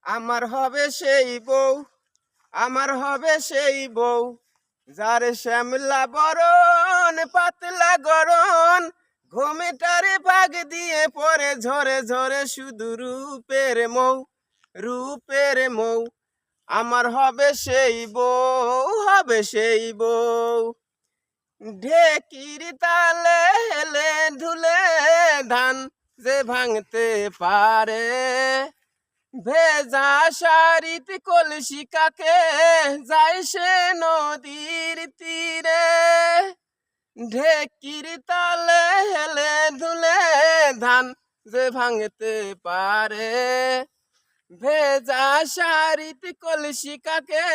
আমার হবে সেই বউ, আমার হবে সেই বউ, যার শ্যামলা বরণ পাতলা গরণ, ঘুমেটারে ভাগ দিয়ে পরে ঝরে ঝরে শুধু রূপের মৌ, রূপের মৌ। আমার হবে সেই বউ, হবে সেই বউ। ঢেকির তালে হেলে ধুলে ধান যে ভাঙতে পারে, ভেজা শাড়িতে কলসি কাকে যায় সে নদীর তীরে। ঢেকির তালে হেলে ধুলে ধান যে ভাঙতে পারে, ভেজা শাড়িতে কলসি কাকে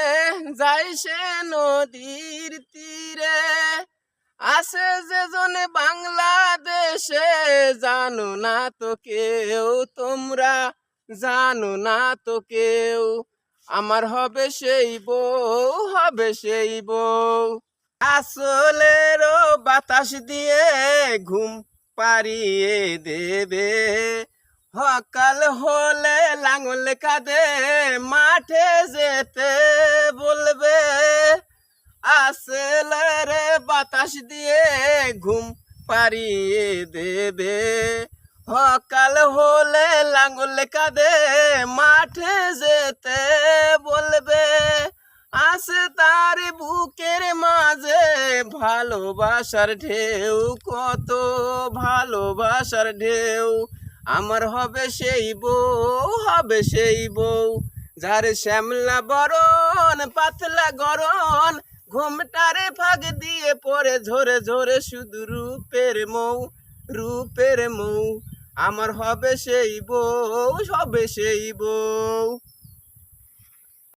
যায় সে নদীর তীরে। আছে যে জনে বাংলাদেশে, জানো না তো কেউ তোমরা, জানো না তো কেউ। আমার হবে সেই বউ, হবে সেই বউ। আসলেরও বাতাস দিয়ে ঘুম পাড়িয়ে দেবে, সকাল হলে লাঙল কাঁধে মাঠে যেতে বলবে। আসলের বাতাস দিয়ে ঘুম পাড়িয়ে দেবে, সকাল হলে লাঙল কাঁধে মাঠে যেতে বলবে। আছে তার বুকের মাঝে ভালোবাসার ঢেউ, কত ভালোবাসার ঢেউ। আমার হবে সেই বউ, হবে সেই বউ, যার শ্যামলা বরণ পাতলা গরণ, ঘুমটারে ফাঁক দিয়ে পরে ঝরে ঝরে শুধু রূপের মৌ, রূপের মৌ। আমার হবে সেই বউ, হবে সেই বউ।